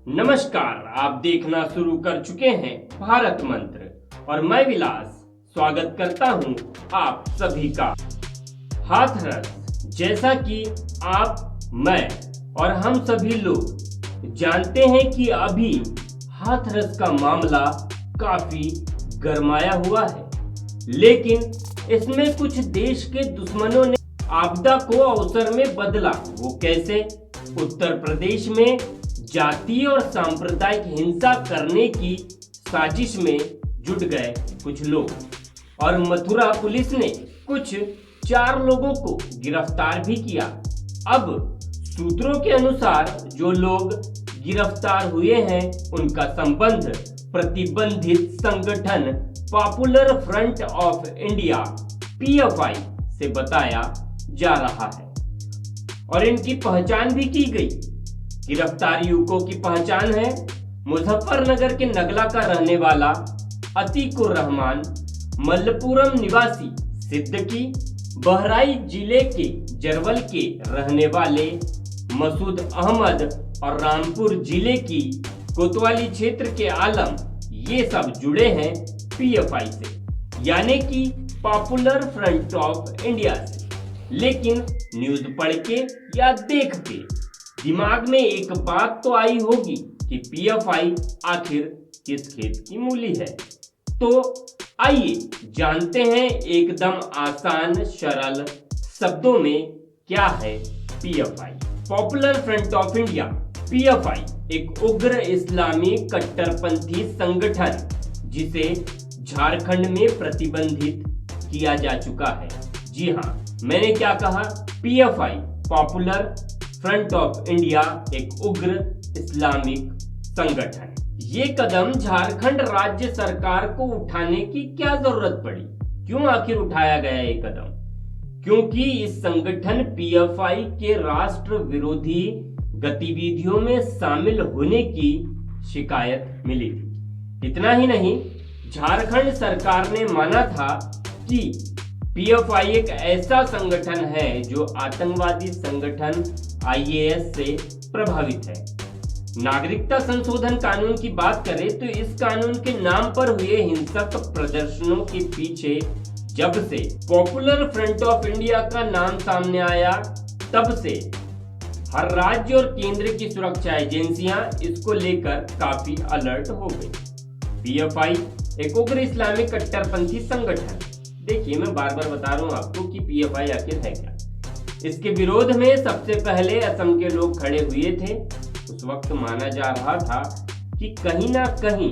नमस्कार, आप देखना शुरू कर चुके हैं भारत मंत्र और मैं विलास स्वागत करता हूं आप सभी का। हाथरस, जैसा कि आप, मैं और हम सभी लोग जानते हैं कि अभी हाथरस का मामला काफी गरमाया हुआ है, लेकिन इसमें कुछ देश के दुश्मनों ने आपदा को अवसर में बदला। वो कैसे? उत्तर प्रदेश में जातीय और सांप्रदायिक हिंसा करने की साजिश में जुट गए कुछ लोग और मथुरा पुलिस ने कुछ 4 लोगों को गिरफ्तार भी किया। अब सूत्रों के अनुसार जो लोग गिरफ्तार हुए हैं उनका संबंध प्रतिबंधित संगठन popular front of India PFI से बताया जा रहा है और इनकी पहचान भी की गई। गिरफ्तार युवकों की पहचान है मुजफ्फरनगर के नगला का रहने वाला अतीकुर रहमान, मल्लपुरम निवासी सिद्दीकी, बहराइच जिले के जरवल के रहने वाले मसूद अहमद और रामपुर जिले की कोतवाली क्षेत्र के आलम। ये सब जुड़े हैं PFI से, यानी कि पॉपुलर फ्रंट ऑफ इंडिया से। लेकिन न्यूज पढ़ के या देख के दिमाग में एक बात तो आई होगी कि PFI आखिर किस खेत की मूली है। तो आइए जानते हैं एकदम आसान सरल शब्दों में क्या है PFI। Popular front of India PFI एक उग्र इस्लामी कट्टरपंथी संगठन जिसे झारखंड में प्रतिबंधित किया जा चुका है। जी हाँ, मैंने क्या कहा? PFI popular front of India एक उग्र इस्लामिक संगठन। ये कदम झारखंड राज्य सरकार को उठाने की क्या जरूरत पड़ी? क्यों आखिर उठाया गया ये कदम? क्योंकि इस संगठन PFI के राष्ट्र विरोधी गतिविधियों में शामिल होने की शिकायत मिली थी। इतना ही नहीं, झारखंड सरकार ने माना था कि PFI एक ऐसा संगठन है जो आतंकवादी संगठन IAS से प्रभावित है। नागरिकता संशोधन कानून की बात करें तो इस कानून के नाम पर हुए हिंसक प्रदर्शनों के पीछे जब से पॉपुलर फ्रंट ऑफ इंडिया का नाम सामने आया, तब से हर राज्य और केंद्र की सुरक्षा एजेंसियां इसको लेकर काफी अलर्ट हो गई। PFI एक उग्र इस्लामिक कट्टरपंथी संगठन। देखिए, मैं बार बार बता रहा हूं आपको कि PFI आखिर है क्या। इसके विरोध में सबसे पहले असम के लोग खड़े हुए थे। उस वक्त माना जा रहा था कि कहीं ना कहीं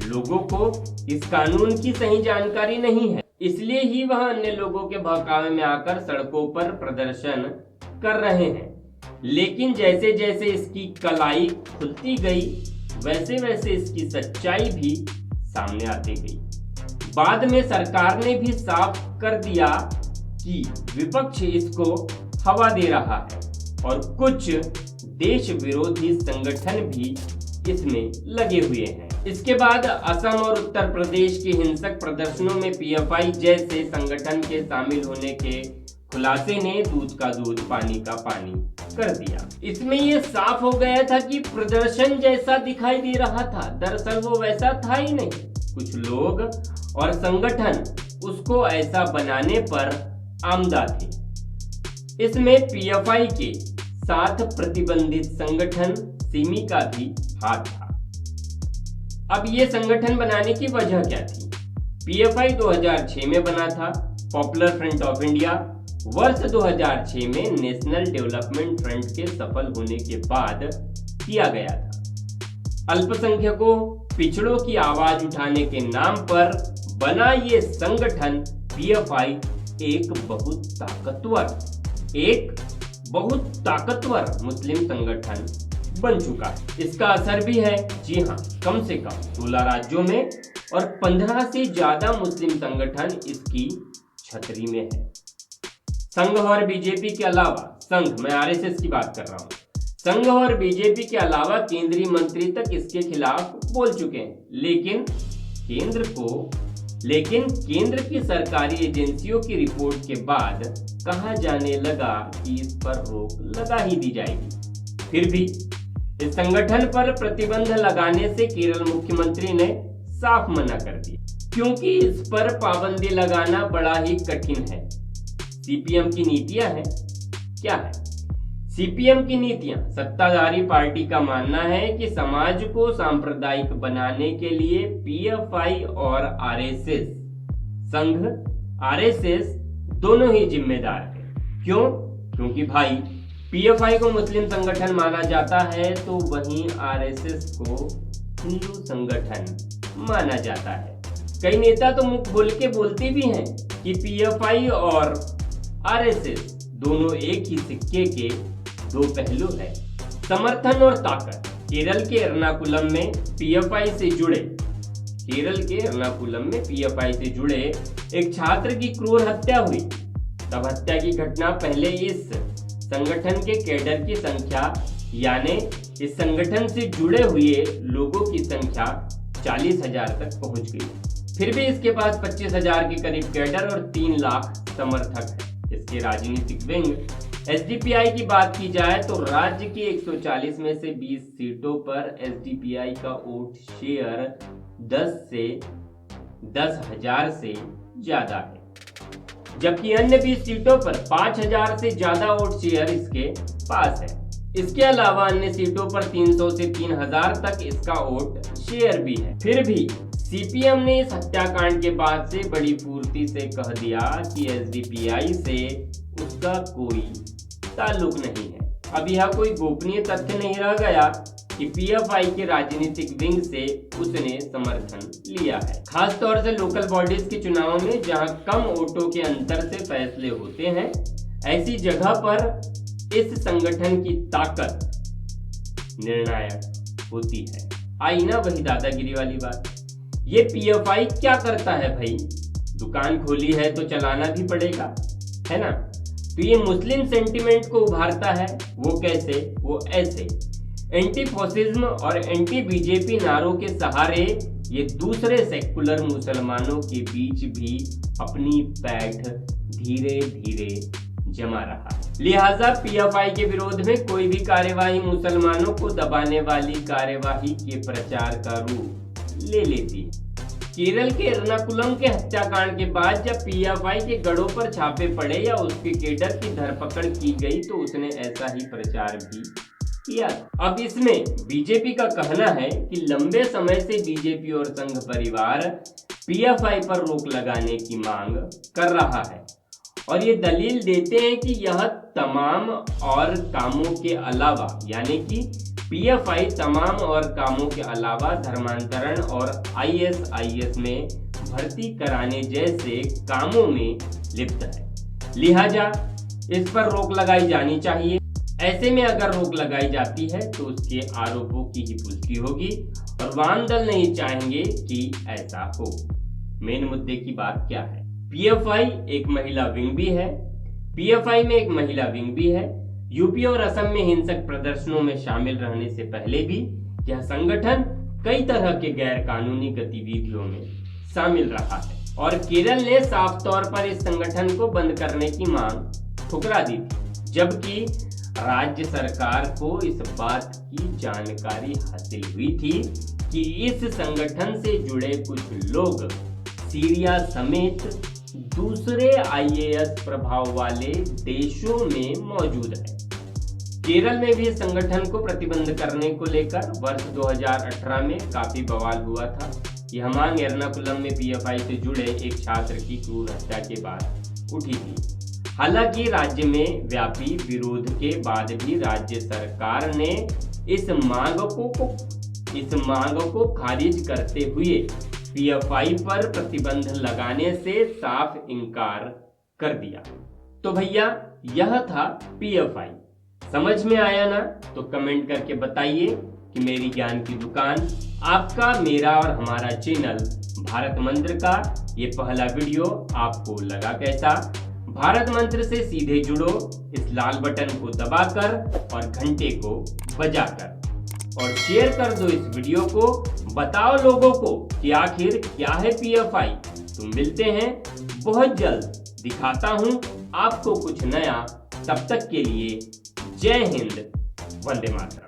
लोगों को इस कानून की सही जानकारी नहीं है, इसलिए ही वह अन्य लोगों के बहकावे में आकर सड़कों पर प्रदर्शन कर रहे हैं। लेकिन जैसे जैसे इसकी कलाई खुलती गई, वैसे वैसे इसकी सच्चाई भी सामने आती गई। बाद में सरकार ने भी साफ कर दिया कि विपक्ष इसको हवा दे रहा है और कुछ देश विरोधी संगठन भी इसमें लगे हुए हैं। इसके बाद असम और उत्तर प्रदेश के हिंसक प्रदर्शनों में PFI जैसे संगठन के शामिल होने के खुलासे ने दूध का दूध पानी का पानी कर दिया। इसमें यह साफ हो गया था कि प्रदर्शन जैसा दिखाई दे रहा था, दरअसल वो वैसा था ही नहीं। कुछ लोग और संगठन उसको ऐसा बनाने पर आमदा थे। इसमें PFI के साथ प्रतिबंधित संगठन सिमी का भी हाथ था। अब ये संगठन बनाने की वजह क्या थी? PFI 2006 में बना था। पॉपुलर फ्रंट ऑफ इंडिया वर्ष 2006 में नेशनल डेवलपमेंट फ्रंट के सफल होने के बाद किया गया था। अल्पसंख्यकों, पिछड़ों की आवाज उठाने के नाम पर बना ये संगठन PFI एक बहुत ताकतवर मुस्लिम संगठन बन चुका है। इसका असर भी है। जी हाँ, कम से कम 16 राज्यों में और 15 से ज्यादा मुस्लिम संगठन इसकी छतरी में है। संघ और बीजेपी के अलावा, संघ, मैं RSS की बात कर रहा हूं, संघ और बीजेपी के अलावा केंद्रीय मंत्री तक इसके खिलाफ बोल चुके हैं। लेकिन केंद्र की सरकारी एजेंसियों की रिपोर्ट के बाद कहा जाने लगा कि इस पर रोक लगा ही दी जाएगी। फिर भी इस संगठन पर प्रतिबंध लगाने से केरल मुख्यमंत्री ने साफ मना कर दिया, क्योंकि इस पर पाबंदी लगाना बड़ा ही कठिन है। सीपीएम की नीतियां हैं, क्या है सीपीएम की नीतियां? सत्ताधारी पार्टी का मानना है कि समाज को सांप्रदायिक बनाने के लिए पीएफआई और आरएसएस, संघ आरएसएस दोनों ही जिम्मेदार है। क्यों? क्योंकि भाई पीएफआई को मुस्लिम संगठन माना जाता है, तो वहीं आरएसएस को हिंदू संगठन माना जाता है। कई नेता तो मुख बोल के बोलते भी हैं कि पीएफआई और आरएसएस दोनों एक ही सिक्के के दो पहलू है। समर्थन और ताकत। केरल के एर्नाकुलम में पीएफआई से जुड़े एक छात्र की क्रूर हत्या हुई। तब हत्या की घटना पहले इस संगठन के कैडर की संख्या, यानी इस संगठन से जुड़े हुए लोगों की संख्या 40,000 तक पहुंच गई। फिर भी इसके पास 25,000 के करीब कैडर और 3 लाख समर्थक है। इसके राजनीतिक विंग एसडीपीआई की बात की जाए तो राज्य की 140 में से 20 सीटों पर एसडीपीआई का वोट शेयर 10,000 से ज्यादा है, जबकि अन्य 20 सीटों पर 5,000 से ज्यादा वोट शेयर इसके पास है। इसके अलावा अन्य सीटों पर 300 से 3,000 तक इसका वोट शेयर भी है। फिर भी सीपीएम ने इस हत्याकांड के बाद से बड़ी फुर्ती से कह दिया कि एसडीपीआई से उसका कोई ताल्लुक नहीं है। अब यह कोई गोपनीय तथ्य नहीं रह गया कि पीएफआई के राजनीतिक विंग से उसने समर्थन लिया है। खास तौर से लोकल बॉडीज के चुनावों में, जहां कम वोटों के अंतर से फैसले होते हैं, ऐसी जगह पर इस संगठन की ताकत निर्णायक होती है। आई ना वही दादागिरी वाली बात। ये पीएफआई क्या करता है भाई? दुकान खोली है तो चलाना भी पड़ेगा, है ना? तो ये मुस्लिम सेंटिमेंट को उभारता है। वो कैसे? वो ऐसे, एंटी फॉसिज्म और एंटी बीजेपी नारों के सहारे ये दूसरे सेकुलर मुसलमानों के बीच भी अपनी पैठ धीरे धीरे जमा रहा है। लिहाजा पीएफआई के विरोध में कोई भी कार्यवाही मुसलमानों को दबाने वाली कार्यवाही के प्रचार का रूप ले लेती है। केरल के एर्नाकुलम के हत्याकांड के बाद जब पीएफआई के गढ़ों पर छापे पड़े या उसके केडर की धरपकड़ की गई, तो उसने ऐसा ही प्रचार भी किया। अब इसमें बीजेपी का कहना है कि लंबे समय से बीजेपी और संघ परिवार पीएफआई पर रोक लगाने की मांग कर रहा है, और ये दलील देते हैं कि यह तमाम और कामों के अलावा, यानी कि पीएफआई तमाम और कामों के अलावा धर्मांतरण और आईएसआईएस में भर्ती कराने जैसे कामों में लिप्त है। लिहाजा इस पर रोक लगाई जानी चाहिए। ऐसे में अगर रोक लगाई जाती है तो उसके आरोपों की ही पुष्टि होगी, और वाम दल नहीं चाहेंगे कि ऐसा हो। मेन मुद्दे की बात क्या है? पीएफआई एक महिला विंग भी है। पीएफआई में एक महिला विंग भी है। यूपी और असम में हिंसक प्रदर्शनों में शामिल रहने से पहले भी यह संगठन कई तरह के गैर कानूनी गतिविधियों में शामिल रहा है, और केरल ने साफ तौर पर इस संगठन को बंद करने की मांग ठुकरा दी थी, जबकि राज्य सरकार को इस बात की जानकारी हासिल हुई थी कि इस संगठन से जुड़े कुछ लोग सीरिया समेत दूसरे आईएएस प्रभाव वाले देशों में मौजूद है। केरल में भी इस संगठन को प्रतिबंध करने को लेकर वर्ष 2018 में काफी बवाल हुआ था। यह मांग एर्नाकुलम में पीएफआई से जुड़े एक छात्र की क्रूर हत्या के बाद उठी थी। हालांकि राज्य में व्यापी विरोध के बाद भी राज्य सरकार ने इस मांग को खारिज करते हुए पीएफआई पर प्रतिबंध लगाने से साफ इनकार कर दिया। तो भैया यह था पीएफआई। समझ में आया ना? तो कमेंट करके बताइए कि मेरी ज्ञान की दुकान, आपका, मेरा और हमारा चैनल भारत मंत्र का ये पहला वीडियो आपको लगा कैसा? भारत मंत्र से सीधे जुड़ो इस लाल बटन को दबाकर और घंटे को बजाकर, और शेयर कर दो इस वीडियो को। बताओ लोगों को कि आखिर क्या है पीएफआई। तो मिलते हैं बहुत जल्द, दिखाता हूं आपको कुछ नया। तब तक के लिए जय हिंद, वंदे मातरम।